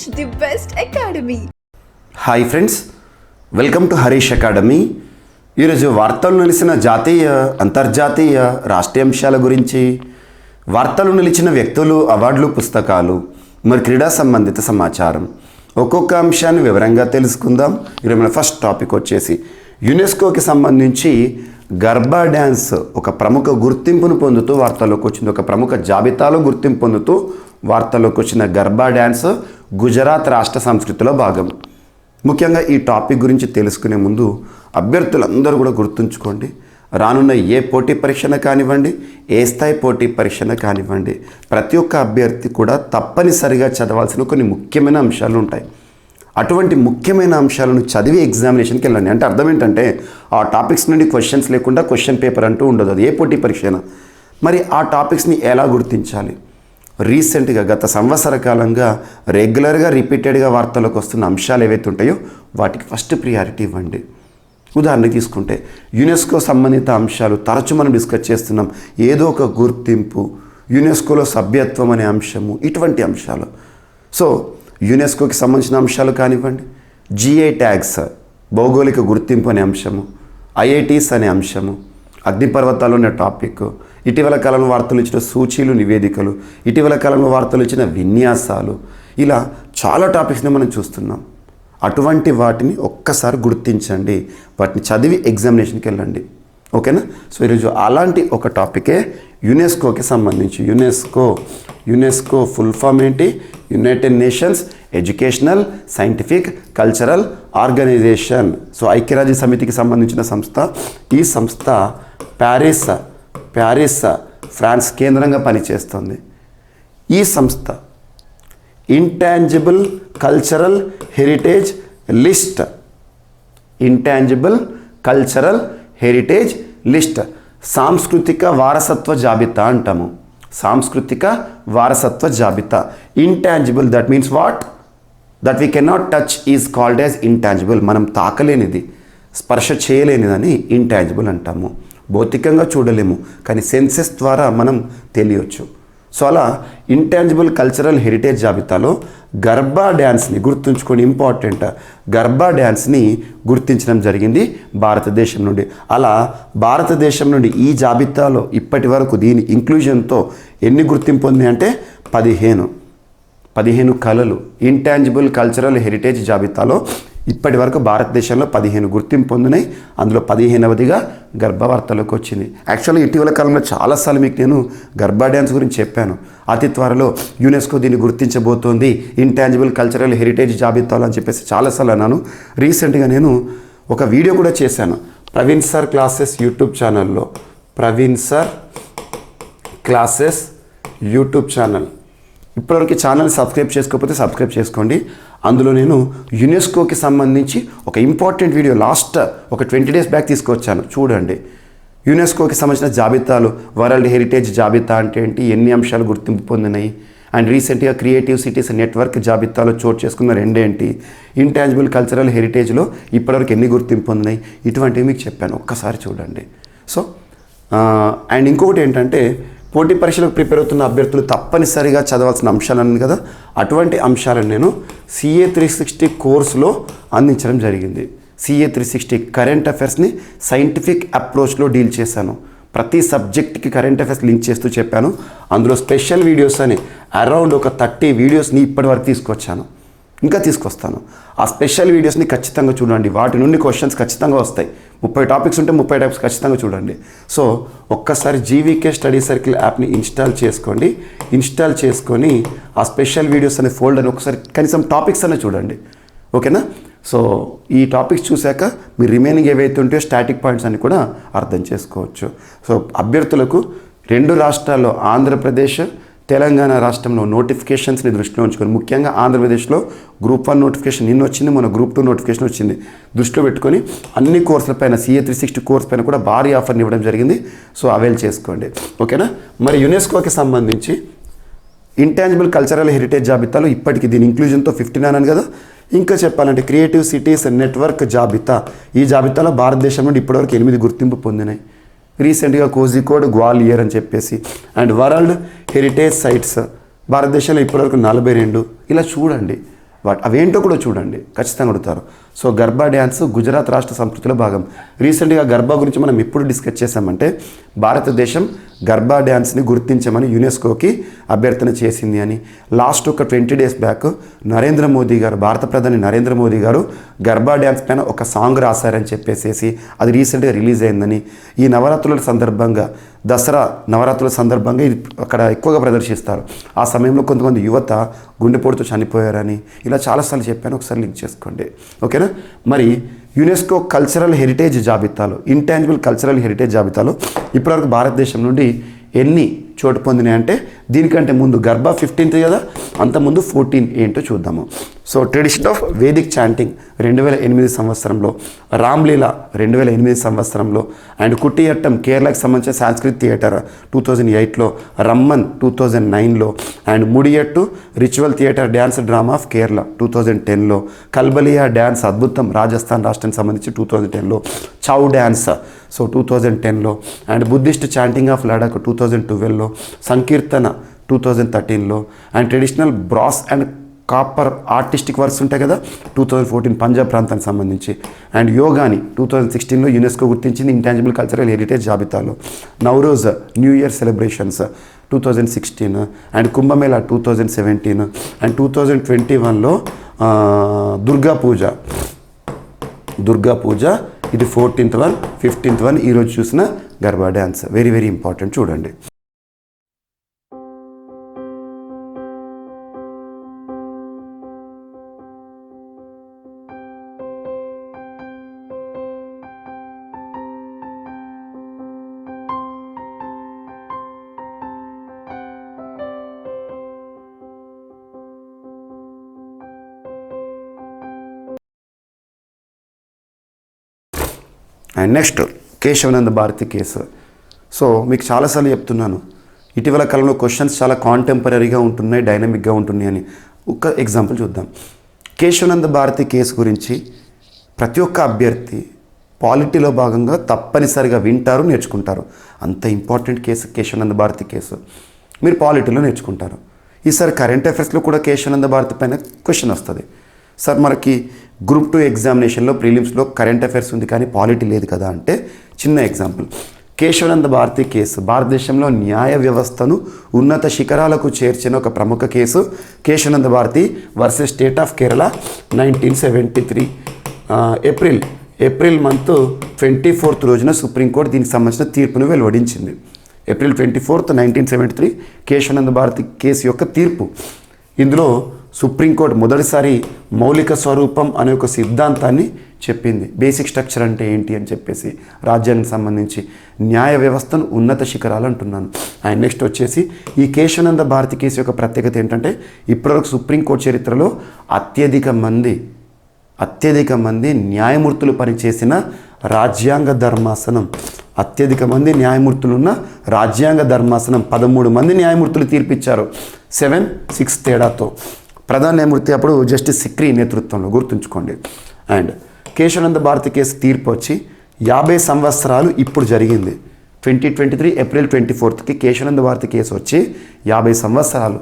Harish, the best academy. Hi friends, welcome to Harish academy. ఈరోజు వార్తలు నిలిచిన జాతీయ అంతర్జాతీయ రాష్ట్రీయ అంశాల గురించి, వార్తలు నిలిచిన వ్యక్తులు, అవార్డులు, పుస్తకాలు, మరి క్రీడా సంబంధిత సమాచారం ఒక్కొక్క అంశాన్ని వివరంగా తెలుసుకుందాం. ఈరోజు మన ఫస్ట్ టాపిక్ వచ్చేసి యునెస్కోకి సంబంధించి గర్బా డ్యాన్స్ ఒక ప్రముఖ గుర్తింపును పొందుతూ వార్తల్లోకి వచ్చింది. ఒక ప్రముఖ జాబితాలో గుర్తింపు పొందుతూ వార్తల్లోకి వచ్చిన గర్బా డ్యాన్స్ గుజరాత్ రాష్ట్ర సంస్కృతిలో భాగం. ముఖ్యంగా ఈ టాపిక్ గురించి తెలుసుకునే ముందు అభ్యర్థులందరూ కూడా గుర్తుంచుకోండి, రానున్న ఏ పోటీ పరీక్షణ కానివ్వండి, ఏ స్థాయి పోటీ పరీక్షణ కానివ్వండి, ప్రతి ఒక్క అభ్యర్థి కూడా తప్పనిసరిగా చదవాల్సిన కొన్ని ముఖ్యమైన అంశాలు ఉంటాయి. అటువంటి ముఖ్యమైన అంశాలను చదివి ఎగ్జామినేషన్కి వెళ్ళండి. అంటే అర్థం ఏంటంటే ఆ టాపిక్స్ నుండి క్వశ్చన్స్ లేకుండా క్వశ్చన్ పేపర్ అంటూ ఉండదు, అది ఏ పోటీ పరీక్ష అయినా. మరి ఆ టాపిక్స్ని ఎలా గుర్తించాలి? రీసెంట్గా గత సంవత్సర కాలంగా రెగ్యులర్గా రిపీటెడ్గా వార్తలకు వస్తున్న అంశాలు ఏవైతే ఉంటాయో వాటికి ఫస్ట్ ప్రియారిటీ ఇవ్వండి. ఉదాహరణకి తీసుకుంటే యునెస్కో సంబంధిత అంశాలు తరచు మనం డిస్కస్ చేస్తున్నాం. ఏదో ఒక గుర్తింపు, యునెస్కోలో సభ్యత్వం అనే అంశము, ఇటువంటి అంశాలు. సో యునెస్కోకి సంబంధించిన అంశాలు కానివ్వండి, జిఐ ట్యాగ్స్ భౌగోళిక గుర్తింపు అనే అంశము, ఐఐటీస్ అనే అంశము, అగ్నిపర్వతాలు అనే టాపిక్, ఇటీవల కాలంలో వార్తలు ఇచ్చిన సూచీలు, నివేదికలు, ఇటీవల కాలంలో వార్తలు ఇచ్చిన విన్యాసాలు, ఇలా చాలా టాపిక్స్ని మనం చూస్తున్నాం. అటువంటి వాటిని ఒక్కసారి గుర్తించండి, వాటిని చదివి ఎగ్జామినేషన్కి వెళ్ళండి. ఓకేనా? సో ఈరోజు అలాంటి ఒక టాపికే యునెస్కోకి సంబంధించి. యునెస్కో ఫుల్ ఫామ్ ఏంటి? United Nations Educational, Scientific, Cultural Organization. So ఐక్యరాజ్య సమితికి సంబంధించిన సంస్థ. ఈ సంస్థ ప్యారిస్ ఫ్రాన్స్ కేంద్రంగా పనిచేస్తుంది. ఈ సంస్థ ఇంటాంజిబుల్ కల్చరల్ హెరిటేజ్ లిస్ట్, సాంస్కృతిక వారసత్వ జాబితా అంటాము. సాంస్కృతిక వారసత్వ జాబితా. Intangible, that means what? That we cannot touch is called as intangible. మనం తాకలేనిది, స్పర్శ చేయలేనిదని ఇంటాంజిబుల్ అంటాము. భౌతికంగా చూడలేము, కానీ సెన్సెస్ ద్వారా మనం తెలియచ్చు. సో అలా ఇంటాంజిబుల్ కల్చరల్ హెరిటేజ్ జాబితాలో గర్బా డ్యాన్స్ని గుర్తుంచుకొని, ఇంపార్టెంట్, గర్బా డ్యాన్స్ని గుర్తించడం జరిగింది భారతదేశం నుండి. అలా భారతదేశం నుండి ఈ జాబితాలో ఇప్పటి వరకు దీని ఇంక్లూజన్తో ఎన్ని గుర్తింపు పొంది అంటే 15 కళలు ఇంటాంజిబుల్ కల్చరల్ హెరిటేజ్ జాబితాలో ఇప్పటి వరకు భారతదేశంలో 15 గుర్తింపు పొందినాయి. అందులో 15వదిగా గర్బా వార్తలోకి వచ్చింది. యాక్చువల్గా ఇటీవల కాలంలో చాలాసార్లు మీకు నేను గర్బా డ్యాన్స్ గురించి చెప్పాను. అతి త్వరలో యునెస్కో దీన్ని గుర్తించబోతోంది ఇంటాంజిబుల్ కల్చరల్ హెరిటేజ్ జాబితాలో అని చెప్పేసి చాలాసార్లు అన్నాను. రీసెంట్గా నేను ఒక వీడియో కూడా చేశాను ప్రవీణ్ సార్ క్లాసెస్ యూట్యూబ్ ఛానల్లో. Praveen sir classes YouTube channel. ఇప్పటివరకు ఛానల్ సబ్స్క్రైబ్ చేసుకోకపోతే సబ్స్క్రైబ్ చేసుకోండి. అందులో నేను యునెస్కోకి సంబంధించి ఒక ఇంపార్టెంట్ వీడియో లాస్ట్ ఒక 20 డేస్ బ్యాక్ తీసుకొచ్చాను, చూడండి. యునెస్కోకి సంబంధించిన జాబితాలు, వరల్డ్ హెరిటేజ్ జాబితా అంటే ఏంటి, ఎన్ని అంశాలు గుర్తింపు పొందినాయి, అండ్ రీసెంట్గా క్రియేటివ్ సిటీస్ నెట్వర్క్ జాబితాలో చోటు చేసుకున్న రెండేంటి, ఇంటాంజిబుల్ కల్చరల్ హెరిటేజ్లో ఇప్పటివరకు ఎన్ని గుర్తింపు పొందినాయి, ఇటువంటివి మీకు చెప్పాను, ఒక్కసారి చూడండి. సో అండ్ ఇంకొకటి ఏంటంటే పోటీ పరీక్షలకు ప్రిపేర్ అవుతున్న అభ్యర్థులు తప్పనిసరిగా చదవాల్సిన అంశాలు కదా, అటువంటి అంశాలను నేను CA 360 కోర్సులో అందించడం జరిగింది. CA 360 కరెంట్ అఫైర్స్ని సైంటిఫిక్ అప్రోచ్లో డీల్ చేశాను. ప్రతి సబ్జెక్ట్కి కరెంట్ అఫైర్స్ లింక్ చేస్తూ చెప్పాను. అందులో స్పెషల్ వీడియోస్ అని అరౌండ్ ఒక 30 వీడియోస్ని ఇప్పటి వరకు తీసుకొచ్చాను, ఇంకా తీసుకొస్తాను. ఆ స్పెషల్ వీడియోస్ని ఖచ్చితంగా చూడండి, వాటి నుండి క్వశ్చన్స్ ఖచ్చితంగా వస్తాయి. 30 టాపిక్స్ ఉంటే 30 టాపిక్స్ ఖచ్చితంగా చూడండి. సో ఒక్కసారి GVK స్టడీ సర్కిల్ యాప్ని ఇన్స్టాల్ చేసుకోండి. ఇన్స్టాల్ చేసుకొని ఆ స్పెషల్ వీడియోస్ అనే ఫోల్డర్ని ఒకసారి కనీసం టాపిక్స్ అనే చూడండి. ఓకేనా? సో ఈ టాపిక్స్ చూశాక మీరు రిమైనింగ్ ఏవైతే ఉంటాయో స్టాటిక్ పాయింట్స్ అని కూడా అర్థం చేసుకోవచ్చు. సో అభ్యర్థులకు 2 రాష్ట్రాల్లో ఆంధ్రప్రదేశ్, తెలంగాణ రాష్ట్రంలో నోటిఫికేషన్స్ని దృష్టిలో ఉంచుకొని, ముఖ్యంగా ఆంధ్రప్రదేశ్లో గ్రూప్ 1 నోటిఫికేషన్ నిన్న వచ్చింది, మన గ్రూప్ 2 నోటిఫికేషన్ వచ్చింది. దృష్టిలో పెట్టుకొని అన్ని కోర్సుల పైన CA 360 కోర్స్ పైన కూడా భారీ ఆఫర్ని ఇవ్వడం జరిగింది. సో అవైల్ చేసుకోండి. ఓకేనా? మరి యునెస్కోకి సంబంధించి ఇంటాంజిబుల్ కల్చరల్ హెరిటేజ్ జాబితాలో ఇప్పటికి దీని ఇంక్లూజన్తో 15 అన్నాను కదా. ఇంకా చెప్పాలంటే క్రియేటివ్ సిటీస్ నెట్వర్క్ జాబితా, ఈ జాబితాలో భారతదేశం నుండి ఇప్పటివరకు 8 గుర్తింపు పొందినాయి. రీసెంట్గా కోజికోడ్ గ్వాలియర్ అని చెప్పేసి, అండ్ వరల్డ్ హెరిటేజ్ సైట్స్ భారతదేశంలో ఇప్పటివరకు 42. ఇలా చూడండి, అవేంటో కూడా చూడండి, ఖచ్చితంగా అడుగుతారు. సో గర్బా డ్యాన్స్ గుజరాత్ రాష్ట్ర సంస్కృతిలో భాగం. రీసెంట్గా గర్బా గురించి మనం ఎప్పుడు డిస్కస్ చేసామంటే భారతదేశం గర్బా డ్యాన్స్ని గుర్తించమని యునెస్కోకి అభ్యర్థన చేసింది అని. లాస్ట్ ఒక 20 days బ్యాక్ నరేంద్ర మోదీ గారు, భారత ప్రధాని నరేంద్ర మోదీ గారు గర్బా డ్యాన్స్ పైన ఒక సాంగ్ రాశారని చెప్పేసి అది రీసెంట్గా రిలీజ్ అయిందని. ఈ నవరాత్రుల సందర్భంగా, దసరా నవరాత్రుల సందర్భంగా ఇది అక్కడ ఎక్కువగా ప్రదర్శిస్తారు. ఆ సమయంలో కొంతమంది యువత గుండెపోటుతో చనిపోయారని ఇలా చాలాసార్లు చెప్పాను, ఒకసారి లింక్ చేసుకోండి. ఓకేనా. మరి యునెస్కో కల్చరల్ హెరిటేజ్ జాబితాలో, ఇంటాంజిబుల్ కల్చరల్ హెరిటేజ్ జాబితాలో ఇప్పటివరకు భారతదేశం నుండి ఎన్ని చోటు పొందినాయి అంటే దీనికంటే ముందు గర్భా 15th కదా, అంతకుముందు 14 ఏంటో చూద్దాము. So tradition of Vedic chanting 2008 సంవత్సరంలో, రామ్లీలా 2008 సంవత్సరంలో, అండ్ కుట్టియట్టం కేరళకి సంబంధించిన సాంస్కృతిక్ థియేటర్ 2008లో, రమ్మన్ 2009లో, and Mudiyettu ritual theatre dance drama of Kerala 2010లో, కల్బలియా డ్యాన్స్ అద్భుతం రాజస్థాన్ రాష్ట్రానికి సంబంధించి 2010లో, చౌ డ్యాన్స్ సో 2010లో, and Buddhist chanting of Ladakh 2012లో, సంకీర్తన 2013లో, and traditional brass and copper artistic works ఉంటాయి కదా 2014 పంజాబ్ ప్రాంతానికి సంబంధించి, అండ్ యోగాని 2016లో యునెస్కో గుర్తించింది ఇంటాంజిబుల్ కల్చరల్ హెరిటేజ్ జాబితాలో, Navroz new year celebrations 2016, and Kumbh Mela 2017, and 2021లో దుర్గా పూజ ఇది 14th one, 15th one ఈరోజు చూసిన Garba dance. Very very important, చూడండి. And next Keshavananda Bharati case. So మీకు చాలాసార్లు చెప్తున్నాను, ఇటీవల కాలంలో క్వశ్చన్స్ చాలా కాంటెంపరీగా ఉంటున్నాయి, డైనమిక్గా ఉంటున్నాయి అని. ఒక ఎగ్జాంపుల్ చూద్దాం. కేశవానంద భారతి కేసు గురించి ప్రతి ఒక్క అభ్యర్థి పాలిటీలో భాగంగా తప్పనిసరిగా వింటారు, నేర్చుకుంటారు. అంత important case Kesavananda Bharati case. మీరు పాలిటీలో నేర్చుకుంటారు. ఈసారి కరెంట్ అఫైర్స్లో కూడా కేశవానంద భారతి పైన క్వశ్చన్ వస్తుంది. సార్ మనకి గ్రూప్ 2 ఎగ్జామినేషన్లో ప్రిలిమ్స్లో కరెంట్ అఫైర్స్ ఉంది కానీ పాలిటీ లేదు కదా అంటే, చిన్న ఎగ్జాంపుల్. కేశవానంద భారతి కేసు భారతదేశంలో న్యాయ వ్యవస్థను ఉన్నత శిఖరాలకు చేర్చిన ఒక ప్రముఖ case. Kesavananda Bharati versus state of Kerala 1973 April month 24th రోజున సుప్రీంకోర్టు దీనికి సంబంధించిన తీర్పును వెలువడించింది. April 24th 1973 Keshavananda Bharati case యొక్క తీర్పు. ఇందులో సుప్రీంకోర్టు మొదటిసారి మౌలిక స్వరూపం అనే ఒక సిద్ధాంతాన్ని చెప్పింది. బేసిక్ స్ట్రక్చర్ అంటే ఏంటి అని చెప్పేసి రాజ్యానికి సంబంధించి న్యాయ వ్యవస్థను ఉన్నత శిఖరాలు అంటున్నాను. అండ్ నెక్స్ట్ వచ్చేసి ఈ కేశవానంద భారతి కేసు యొక్క ప్రత్యేకత ఏంటంటే ఇప్పటివరకు సుప్రీంకోర్టు చరిత్రలో అత్యధిక మంది న్యాయమూర్తులు పనిచేసిన రాజ్యాంగ ధర్మాసనం. అత్యధిక మంది న్యాయమూర్తులు ఉన్న రాజ్యాంగ ధర్మాసనం 13 మంది న్యాయమూర్తులు తీర్పిచ్చారు 7-6 తేడాతో. ప్రధాన న్యాయమూర్తి అప్పుడు జస్టిస్ సిక్రీ నేతృత్వంలో, గుర్తుంచుకోండి. అండ్ కేశవానంద భారతి కేసు తీర్పు వచ్చి 50 సంవత్సరాలు ఇప్పుడు జరిగింది. 2023 April 24th Kesavananda Bharati case వచ్చి 50 సంవత్సరాలు.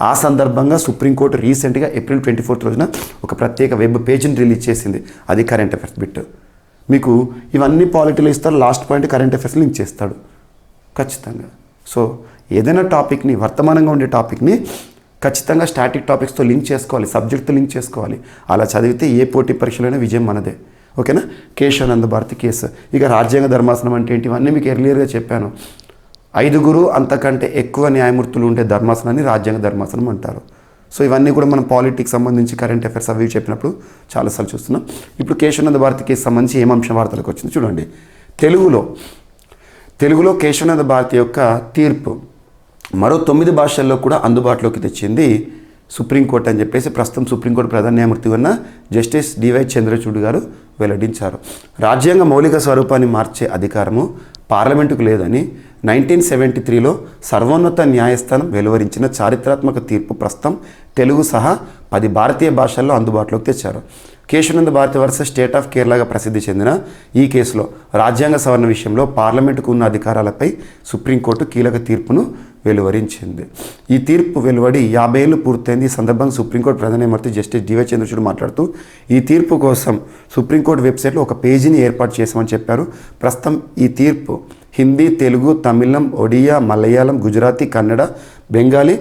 ఆ సందర్భంగా సుప్రీంకోర్టు రీసెంట్గా ఏప్రిల్ 24th రోజున ఒక ప్రత్యేక వెబ్ పేజీని రిలీజ్ చేసింది. అది కరెంట్ అఫైర్స్ బిట్. మీకు ఇవన్నీ పాలిటీలో ఇస్తారు, last point current affairs link చేస్తాడు ఖచ్చితంగా. సో ఏదైనా టాపిక్ని, వర్తమానంగా ఉండే టాపిక్ని ఖచ్చితంగా స్టాటిక్ టాపిక్స్తో లింక్ చేసుకోవాలి, సబ్జెక్ట్తో లింక్ చేసుకోవాలి. అలా చదివితే ఏ పోటీ పరీక్షలోనే విజయం మనదే. ఓకేనా. కేశవానంద భారతి కేసు. ఇక రాజ్యాంగ ధర్మాసనం అంటే ఏంటి, ఇవన్నీ మీకు ఎర్లియర్గా చెప్పాను. 5 అంతకంటే ఎక్కువ న్యాయమూర్తులు ఉండే ధర్మాసనాన్ని రాజ్యాంగ ధర్మాసనం అంటారు. సో ఇవన్నీ కూడా మనం పాలిటిక్స్ సంబంధించి కరెంట్ అఫైర్స్ అవి చెప్పినప్పుడు చాలాసార్లు చూస్తున్నాం. ఇప్పుడు కేశవానంద భారతి కేసు సంబంధించి ఏం అంశం వార్తలకు వచ్చింది చూడండి. తెలుగులో కేశవానంద భారతి యొక్క తీర్పు మరో 9 భాషల్లో కూడా అందుబాటులోకి తెచ్చింది సుప్రీంకోర్టు అని చెప్పేసి ప్రస్తుతం సుప్రీంకోర్టు ప్రధాన న్యాయమూర్తి ఉన్న జస్టిస్ డివై చంద్రచూడ్ గారు వెల్లడించారు. రాజ్యాంగ మౌలిక స్వరూపాన్ని మార్చే అధికారము పార్లమెంటుకు లేదని 1973లో సర్వోన్నత న్యాయస్థానం వెలువరించిన చారిత్రాత్మక తీర్పు ప్రస్తుతం తెలుగు సహా 10 భారతీయ భాషల్లో అందుబాటులోకి తెచ్చారు. Keshavananda Bharati versus state of కేరళగా ప్రసిద్ధి చెందిన ఈ కేసులో రాజ్యాంగ సవరణ విషయంలో పార్లమెంటుకు ఉన్న అధికారాలపై సుప్రీంకోర్టు కీలక తీర్పును వెలువరించింది. ఈ తీర్పు వెలువడి 50 ఏళ్ళు పూర్తయింది. ఈ సందర్భంగా సుప్రీంకోర్టు ప్రధాన న్యాయమూర్తి జస్టిస్ డివై చంద్రచూడ్ మాట్లాడుతూ ఈ తీర్పు కోసం సుప్రీంకోర్టు వెబ్సైట్లో ఒక పేజీని ఏర్పాటు చేశామని చెప్పారు. ప్రస్తుతం ఈ తీర్పు హిందీ, తెలుగు, తమిళం, ఒడియా, మలయాళం, గుజరాతీ, కన్నడ, బెంగాలీ,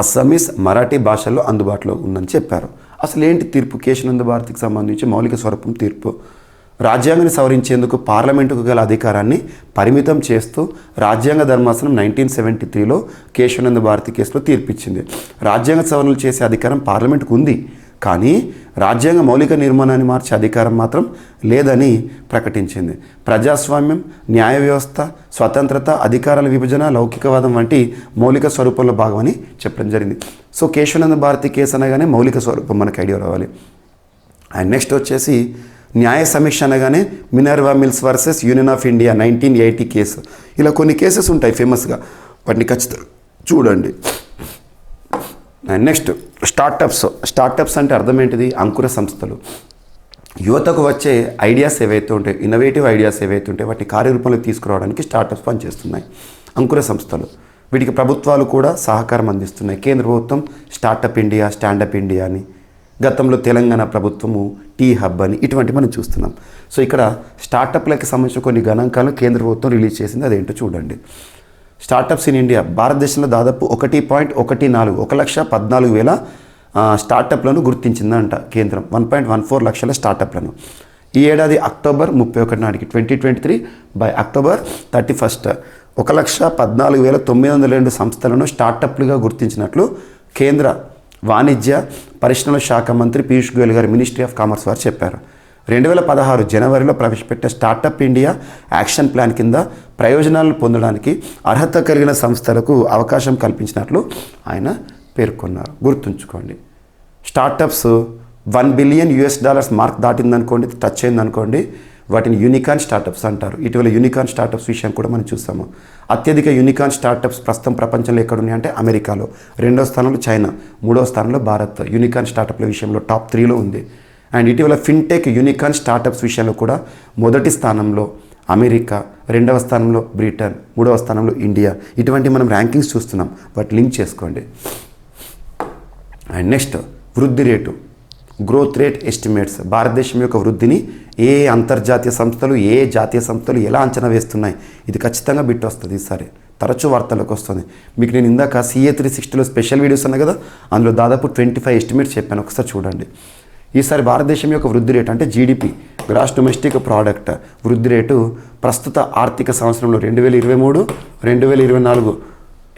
అస్సామీస్, మరాఠీ భాషల్లో అందుబాటులో ఉందని చెప్పారు. అసలు ఏంటి తీర్పు? కేశవానంద భారతికి సంబంధించి మౌలిక స్వరూపం తీర్పు రాజ్యాంగాన్ని సవరించేందుకు పార్లమెంటుకు గల అధికారాన్ని పరిమితం చేస్తూ రాజ్యాంగ ధర్మాసనం 1973లో కేశవానంద భారతి కేసులో తీర్పిచ్చింది. రాజ్యాంగ సవరణలు చేసే అధికారం పార్లమెంటుకు ఉంది, కానీ రాజ్యాంగ మౌలిక నిర్మాణాన్ని మార్చే అధికారం మాత్రం లేదని ప్రకటించింది. ప్రజాస్వామ్యం, న్యాయ వ్యవస్థ, స్వతంత్రత, అధికారాల విభజన, లౌకికవాదం వంటి మౌలిక స్వరూపంలో భాగమని చెప్పడం జరిగింది. సో కేశవానంద భారతి కేసు అనగానే మౌలిక స్వరూపం మనకు ఐడియా రావాలి. అండ్ నెక్స్ట్ వచ్చేసి న్యాయ సమీక్ష అనగానే Minerva Mills versus Union of India 1980 case. ఇలా కొన్ని కేసెస్ ఉంటాయి ఫేమస్గా, వాటిని ఖచ్చితంగా చూడండి. అండ్ నెక్స్ట్ స్టార్టప్స్ అంటే అర్థం ఏంటిది? అంకుర సంస్థలు. యువతకు వచ్చే ఐడియాస్ ఏవైతే ఉంటాయి, ఇన్నోవేటివ్ ఐడియాస్ ఏవైతే ఉంటాయి, వాటిని కార్యరూపంలో తీసుకురావడానికి స్టార్టప్స్ పనిచేస్తున్నాయి. అంకుర సంస్థలు, వీటికి ప్రభుత్వాలు కూడా సహకారం అందిస్తున్నాయి. కేంద్ర ప్రభుత్వం స్టార్టప్ ఇండియా, స్టాండప్ ఇండియా అని, గతంలో తెలంగాణ ప్రభుత్వము టీ హబ్ అని, ఇటువంటి మనం చూస్తున్నాం. సో ఇక్కడ స్టార్టప్లకి సంబంధించిన కొన్ని గణాంకాలను కేంద్ర ప్రభుత్వం రిలీజ్ చేసింది. అదేంటో చూడండి. స్టార్టప్స్ ఇన్ ఇండియా, భారతదేశంలో దాదాపు 1.14 1,14,000 స్టార్టప్లను గుర్తించిందంట కేంద్రం. 1.14 లక్షల స్టార్టప్లను ఈ ఏడాది అక్టోబర్ 31 నాటికి 2023 బై అక్టోబర్ 31 1,14,902 సంస్థలను స్టార్టప్లుగా గుర్తించినట్లు కేంద్ర వాణిజ్య పరిశ్రమల శాఖ మంత్రి పీయూష్ గోయల్ గారు, మినిస్ట్రీ ఆఫ్ కామర్స్ వారు చెప్పారు. 2016 జనవరిలో ప్రవేశపెట్టిన స్టార్టప్ ఇండియా యాక్షన్ ప్లాన్ కింద ప్రయోజనాలను పొందడానికి అర్హత కలిగిన సంస్థలకు అవకాశం కల్పించినట్లు ఆయన పేర్కొన్నారు. గుర్తుంచుకోండి, స్టార్టప్స్ $1 బిలియన్ మార్క్ దాటిందనుకోండి, టచ్ అయిందనుకోండి, వాటిని యూనికార్న్ స్టార్టప్స్ అంటారు. ఇటీవల యూనికార్న్ స్టార్టప్స్ విషయం కూడా మనం చూస్తాము. అత్యధిక యూనికార్న్ స్టార్టప్స్ ప్రస్తుతం ప్రపంచంలో ఎక్కడున్నాయి అంటే అమెరికాలో, 2వ స్థానంలో చైనా, 3వ స్థానంలో భారత్ యూనికార్న్ స్టార్టప్ల విషయంలో టాప్ 3లో ఉంది. అండ్ ఇటీవల ఫిన్టెక్ యూనికార్న్ స్టార్టప్స్ విషయంలో కూడా మొదటి స్థానంలో అమెరికా, 2వ స్థానంలో బ్రిటన్, 3వ స్థానంలో ఇండియా. ఇటువంటి మనం ర్యాంకింగ్స్ చూస్తున్నాం, వాటి లింక్ చేసుకోండి. అండ్ నెక్స్ట్ వృద్ధి రేటు, గ్రోత్ రేట్ ఎస్టిమేట్స్. భారతదేశం యొక్క వృద్ధిని ఏ అంతర్జాతీయ సంస్థలు, ఏ జాతీయ సంస్థలు ఎలా అంచనా వేస్తున్నాయి, ఇది ఖచ్చితంగా బిట్ వస్తుంది. ఈసారి తరచూ వార్తలకు వస్తుంది. మీకు నేను ఇందాక CA 360లో స్పెషల్ వీడియోస్ ఉన్నాయి కదా, అందులో దాదాపు 25 ఎస్టిమేట్స్ చెప్పాను, ఒకసారి చూడండి. ఈసారి భారతదేశం యొక్క వృద్ధి రేటు అంటే GDP, గ్రాస్ డొమెస్టిక్ ప్రోడక్ట్ వృద్ధి రేటు ప్రస్తుత ఆర్థిక సంవత్సరంలో 2023, 2024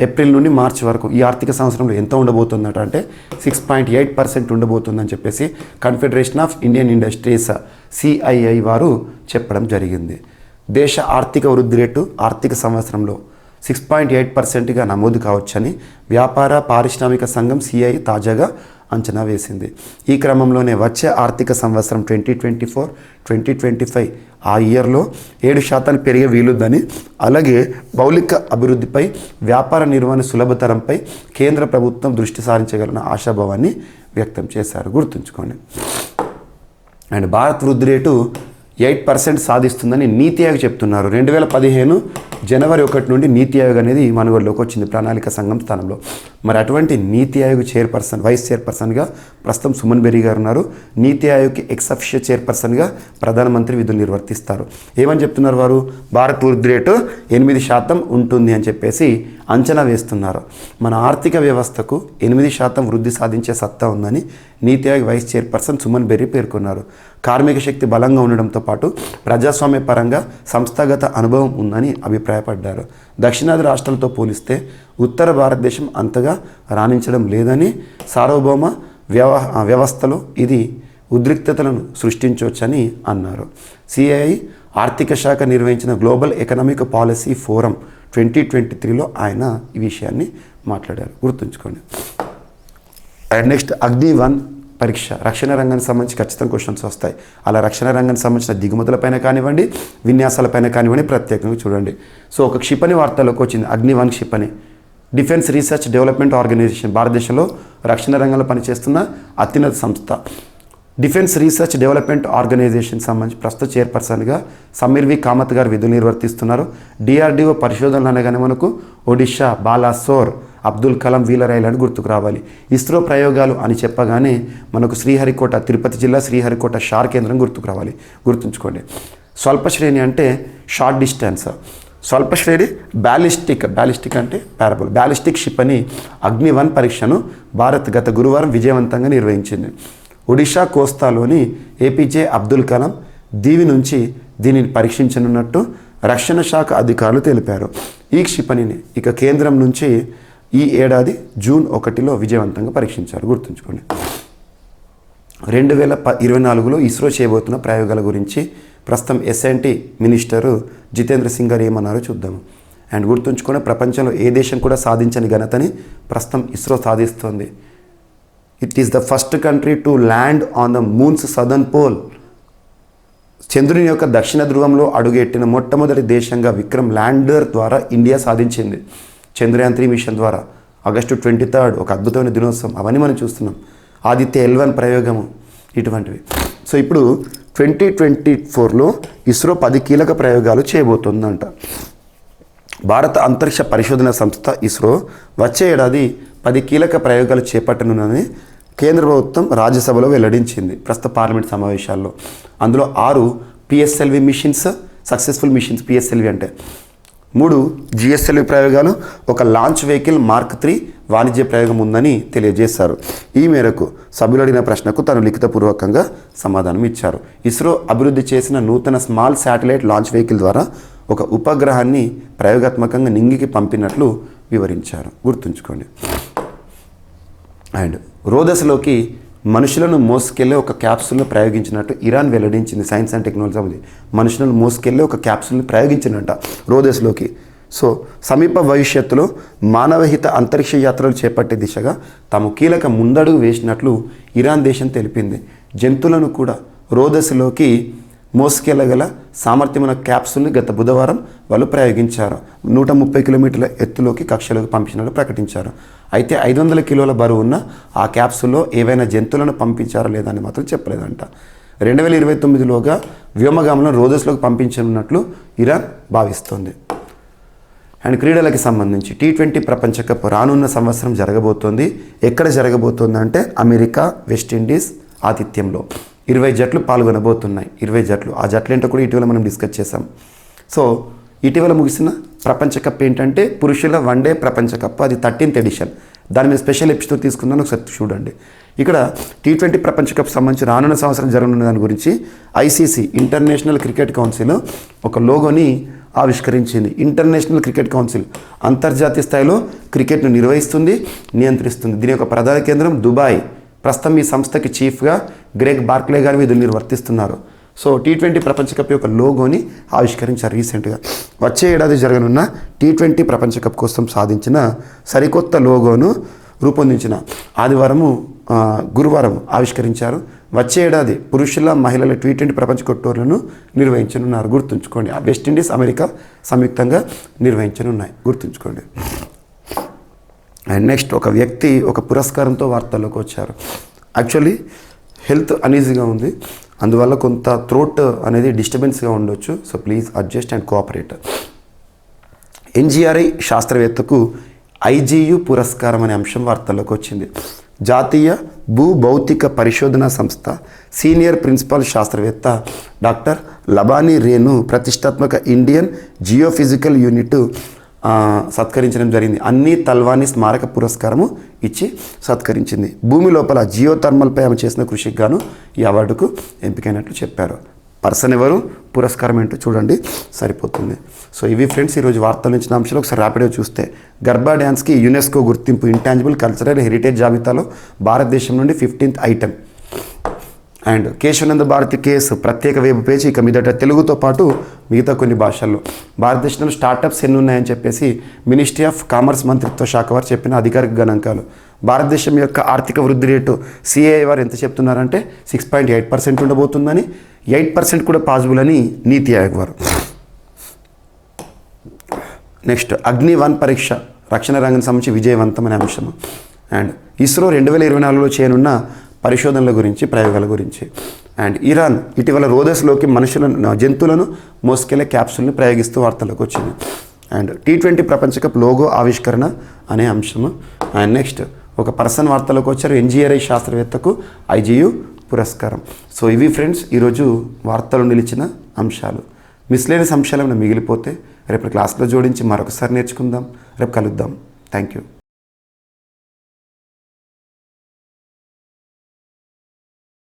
ఏప్రిల్ నుండి మార్చి వరకు ఈ ఆర్థిక సంవత్సరంలో ఎంత ఉండబోతుందట అంటే 6.8% ఉండబోతుందని చెప్పేసి confederation of Indian industries CII వారు చెప్పడం జరిగింది. దేశ ఆర్థిక వృద్ధి రేటు ఆర్థిక సంవత్సరంలో 6.8%గా నమోదు కావచ్చని వ్యాపార పారిశ్రామిక సంఘం CII తాజాగా అంచనా వేసింది. ఈ క్రమంలోనే వచ్చే ఆర్థిక సంవత్సరం 2024-2025 ఆ ఇయర్లో 7% పెరిగే వీలుందని, అలాగే మౌలిక అభివృద్ధిపై, వ్యాపార నిర్వహణ సులభతరంపై కేంద్ర ప్రభుత్వం దృష్టి సారించగలన ఆశాభావాన్ని వ్యక్తం చేశారు. గుర్తుంచుకోండి. అండ్ భారత్ వృద్ధి రేటు 8% సాధిస్తుందని నీతి ఆయోగ్ చెప్తున్నారు. 2015 జనవరి 1 నుండి నీతి ఆయోగ్ అనేది మనుగడలోకి వచ్చింది ప్రణాళిక సంఘం స్థానంలో. మరి అటువంటి నీతి ఆయోగ్ వైస్ చైర్పర్సన్గా ప్రస్తుతం సుమన్ బెర్రీ గారు ఉన్నారు. నీతి ఆయోగ్కి ఎక్స్-అఫిషియో చైర్పర్సన్గా ప్రధానమంత్రి విధులు నిర్వర్తిస్తారు. ఏమని చెప్తున్నారు వారు? భారత్ వృద్ధి రేటు 8% ఉంటుంది అని చెప్పేసి అంచనా వేస్తున్నారు. మన ఆర్థిక వ్యవస్థకు 8% వృద్ధి సాధించే సత్తా ఉందని నీతి ఆయోగ్ వైస్ చైర్పర్సన్ సుమన్ బెర్రీ పేర్కొన్నారు. కార్మిక శక్తి బలంగా ఉండడంతో పాటు ప్రజాస్వామ్య పరంగా సంస్థాగత అనుభవం ఉందని అభిప్రాయపడ్డారు. దక్షిణాది రాష్ట్రాలతో పోలిస్తే ఉత్తర భారతదేశం అంతగా రాణించడం లేదని, సార్వభౌమ వ్యవస్థలో ఇది ఉద్రిక్తతలను సృష్టించవచ్చని అన్నారు. CII ఆర్థిక శాఖ నిర్వహించిన గ్లోబల్ ఎకనామిక్ పాలసీ ఫోరం 2023లో ఆయన ఈ విషయాన్ని మాట్లాడారు. గుర్తుంచుకోండి. అండ్ నెక్స్ట్ అగ్ని-1 పరీక్ష, రక్షణ రంగానికి సంబంధించి ఖచ్చితంగా క్వశ్చన్స్ వస్తాయి. అలా రక్షణ రంగానికి సంబంధించిన దిగుమతులపైన కానివ్వండి, విన్యాసాలపైన కానివ్వండి ప్రత్యేకంగా చూడండి. సో ఒక క్షిపణి వార్తలోకి వచ్చింది, అగ్ని-1 క్షిపణి. డిఫెన్స్ రీసెర్చ్ డెవలప్మెంట్ ఆర్గనైజేషన్ భారతదేశంలో రక్షణ రంగంలో పనిచేస్తున్న అత్యున్నత సంస్థ. డిఫెన్స్ రీసెర్చ్ డెవలప్మెంట్ ఆర్గనైజేషన్ సంబంధించి ప్రస్తుత చైర్పర్సన్గా సమీర్ వి కామత్ గారు విధులు నిర్వర్తిస్తున్నారు. డిఆర్డిఓ పరిశోధనలు అనగానే మనకు ఒడిషా, బాలాసోర్, అబ్దుల్ కలాం వీలర్ ఐలాండ్ గుర్తుకు రావాలి. ఇస్రో ప్రయోగాలు అని చెప్పగానే మనకు శ్రీహరికోట, తిరుపతి జిల్లా శ్రీహరికోట షార్ కేంద్రం గుర్తుకు రావాలి. గుర్తుంచుకోండి. స్వల్ప శ్రేణి అంటే షార్ట్ డిస్టెన్స్, స్వల్ప శ్రేణి బ్యాలిస్టిక్ అంటే పారబుల్. బ్యాలిస్టిక్ షిప్ అని అగ్ని-1 పరీక్షను భారత్ గత గురువారం విజయవంతంగా నిర్వహించింది. ఒడిషా కోస్తాలోని ఏపీజే అబ్దుల్ కలాం దీవి నుంచి దీనిని పరీక్షించనున్నట్టు రక్షణ శాఖ అధికారులు తెలిపారు. ఈ క్షిపణిని ఇక కేంద్రం నుంచి ఈ ఏడాది జూన్ 1 విజయవంతంగా పరీక్షించారు. గుర్తుంచుకోండి. 2024లో ఇస్రో చేయబోతున్న ప్రయోగాల గురించి ప్రస్తుతం ఎస్ఎన్టీ మినిస్టరు జితేంద్ర సింగ్ గారు ఏమన్నారో చూద్దాము. అండ్ గుర్తుంచుకొని ప్రపంచంలో ఏ దేశం కూడా సాధించని ఘనతని ప్రస్తుతం ఇస్రో సాధిస్తోంది. It is the first country to land on the moon's southern pole. చంద్రుని యొక్క దక్షిణ ధ్రువంలో అడుగెట్టిన మొట్టమొదటి దేశంగా విక్రమ్ ల్యాండర్ ద్వారా ఇండియా సాధించింది. చంద్రయాన్ 3 మిషన్ ద్వారా ఆగస్టు 23 ఒక అద్భుతమైన దినోత్సవం. అవన్నీ మనం చూస్తున్నాం. ఆదిత్య L1 ప్రయోగము, ఇటువంటివి. సో ఇప్పుడు 2024లో ఇస్రో 10 కీలక ప్రయోగాలు చేయబోతుందంట. భారత అంతరిక్ష పరిశోధన సంస్థ ఇస్రో వచ్చే ఏడాది 10 కీలక ప్రయోగాలు చేపట్టనున్నదని కేంద్ర ప్రభుత్వం రాజ్యసభలో వెల్లడించింది ప్రస్తుత పార్లమెంట్ సమావేశాల్లో. అందులో 6 PSLV machines, successful machines. PSLV అంటే 3 జిఎస్ఎల్వి ప్రయోగాలు, ఒక లాంచ్ వెహికల్ మార్క్ 3 వాణిజ్య ప్రయోగం ఉందని తెలియజేశారు. ఈ మేరకు సభ్యులు అడిగిన ప్రశ్నకు తాను లిఖితపూర్వకంగా సమాధానం ఇచ్చారు. ఇస్రో అభివృద్ధి చేసిన నూతన స్మాల్ శాటిలైట్ లాంచ్ వెహికల్ ద్వారా ఒక ఉపగ్రహాన్ని ప్రయోగాత్మకంగా నింగికి పంపినట్లు వివరించారు. గుర్తుంచుకోండి. అండ్ రోదస్లోకి మనుషులను మోసుకెళ్లే ఒక క్యాప్సూల్ను ప్రయోగించినట్టు ఇరాన్ వెల్లడించింది. సైన్స్ అండ్ టెక్నాలజీ ఉంది. మనుషులను మోసుకెళ్లే ఒక క్యాప్సూల్ని ప్రయోగించినట్ట రోదస్లోకి. సో సమీప భవిష్యత్తులో మానవహిత అంతరిక్ష యాత్రలు చేపట్టే దిశగా తాము కీలక ముందడుగు వేసినట్లు ఇరాన్ దేశం తెలిపింది. జంతువులను కూడా రోదస్లోకి మోసుకెళ్లగల సామర్థ్యమైన క్యాప్సూల్ని గత బుధవారం వాళ్ళు ప్రయోగించారు. 130 కిలోమీటర్ల ఎత్తులోకి కక్షలోకి పంపించినట్లు ప్రకటించారు. అయితే 500 కిలోల బరువు ఉన్న ఆ క్యాప్సూల్లో ఏవైనా జంతువులను పంపించారా లేదా అని మాత్రం చెప్పలేదంట. 2029లోగా వ్యోమగాములను రోదస్లోకి పంపించనున్నట్లు ఇరాన్ భావిస్తోంది. అండ్ క్రీడలకి సంబంధించి T20 ప్రపంచ కప్ రానున్న సంవత్సరం జరగబోతోంది. ఎక్కడ జరగబోతోంది అంటే అమెరికా, వెస్టిండీస్ ఆతిథ్యంలో 20 జట్లు పాల్గొనబోతున్నాయి. 20 జట్లు. ఆ జట్లు ఏంటో కూడా ఇటీవల మనం డిస్కస్ చేసాం. సో ఇటీవల ముగిసిన ప్రపంచ కప్ ఏంటంటే పురుషుల వన్డే ప్రపంచ కప్. అది 13th ఎడిషన్. దాని మీద స్పెషల్ ఎపిసోడ్ తీసుకున్నాను, ఒకసారి చూడండి. ఇక్కడ T20 ప్రపంచ కప్ సంబంధించి రానున్న సంవత్సరం జరగనున్న దాని గురించి ఐసీసీ ఇంటర్నేషనల్ క్రికెట్ కౌన్సిల్ ఒక లోగోని ఆవిష్కరించింది. ఇంటర్నేషనల్ క్రికెట్ కౌన్సిల్ అంతర్జాతీయ స్థాయిలో క్రికెట్ను నిర్వహిస్తుంది, నియంత్రిస్తుంది. దీని యొక్క ప్రధాన కేంద్రం దుబాయ్. ప్రస్తుతం ఈ సంస్థకి చీఫ్గా గ్రెగ్ బార్క్లే గారు విధులు నిర్వర్తిస్తున్నారు. సో T20 ప్రపంచ కప్ యొక్క లోగోని ఆవిష్కరించారు రీసెంట్గా. వచ్చే ఏడాది జరగనున్న T20 ప్రపంచ కప్ కోసం సాధించిన సరికొత్త లోగోను రూపొందించిన గురువారం ఆవిష్కరించారు. వచ్చే ఏడాది పురుషుల, మహిళల T20 ప్రపంచ కప్ టోర్లను నిర్వహించనున్నారు. గుర్తుంచుకోండి. వెస్టిండీస్, అమెరికా సంయుక్తంగా నిర్వహించనున్నాయి. గుర్తుంచుకోండి. అండ్ నెక్స్ట్, ఒక వ్యక్తి ఒక పురస్కారంతో వార్తల్లోకి వచ్చారు. యాక్చువల్లీ హెల్త్ అనీజీగా ఉంది, అందువల్ల కొంత థ్రోట్ అనేది డిస్టర్బెన్స్గా ఉండొచ్చు. So please adjust and cooperate. NGRI శాస్త్రవేత్తకు ఐజీయు పురస్కారం అనే అంశం వార్తల్లోకి వచ్చింది. జాతీయ భూభౌతిక పరిశోధన సంస్థ సీనియర్ ప్రిన్సిపల్ శాస్త్రవేత్త డాక్టర్ లబానీ రేను ప్రతిష్టాత్మక ఇండియన్ జియోఫిజికల్ యూనిట్ సత్కరించడం జరిగింది. అన్ని తల్వానీ స్మారక పురస్కారము ఇచ్చి సత్కరించింది. భూమి లోపల జియోథర్మల్పై ఆమె చేసిన కృషికి గాను ఈ అవార్డుకు ఎంపికైనట్లు చెప్పారు. పర్సన్ ఎవరు, పురస్కారం ఏంటో చూడండి, సరిపోతుంది. సో ఇవి ఫ్రెండ్స్ ఈరోజు వార్తల నుంచి అంశాలు. ఒకసారి ర్యాపిడ్గా చూస్తే గర్బా డ్యాన్స్కి యునెస్కో గుర్తింపు. ఇంటాంజిబుల్ కల్చరల్ హెరిటేజ్ జాబితాలో భారతదేశం నుండి 15th item. And Kesavananda Bharati case ప్రత్యేక వెబ్ పేజీ ఇక మీదట తెలుగుతో పాటు మిగతా కొన్ని భాషల్లో. భారతదేశంలో స్టార్టప్స్ ఎన్ని ఉన్నాయని చెప్పేసి మినిస్ట్రీ ఆఫ్ కామర్స్ మంత్రిత్వ శాఖ వారు చెప్పిన అధికారిక గణాంకాలు. భారతదేశం యొక్క ఆర్థిక వృద్ధి రేటు సిఐఐ వారు ఎంత చెప్తున్నారంటే 6.8% ఉండబోతుందని, 8% కూడా పాసిబుల్ అని నీతి ఆయోగ్ వారు. నెక్స్ట్, అగ్ని-1 పరీక్ష రక్షణ రంగం సంబంధించి విజయవంతమైన అంశం. అండ్ ఇస్రో 2024లో చేయనున్న పరిశోధనల గురించి, ప్రయోగాల గురించి. అండ్ ఇరాన్ ఇటీవల రోదస్లోకి జంతువులను మోసుకెళ్లే క్యాప్సూల్ని ప్రయోగిస్తూ వార్తల్లోకి వచ్చింది. అండ్ T20 ప్రపంచ కప్ లోగో ఆవిష్కరణ అనే అంశము. అండ్ నెక్స్ట్ ఒక పర్సన్ వార్తల్లోకి వచ్చారు, NGRI శాస్త్రవేత్తకు IGU పురస్కారం. సో ఇవి ఫ్రెండ్స్ ఈరోజు వార్తలు నిలిచిన అంశాలు. మిస్లేనియస్ అంశాలు ఏమైనా మిగిలిపోతే రేపు క్లాస్లో జోడించి మరొకసారి నేర్చుకుందాం. రేపు కలుద్దాం. Thank you.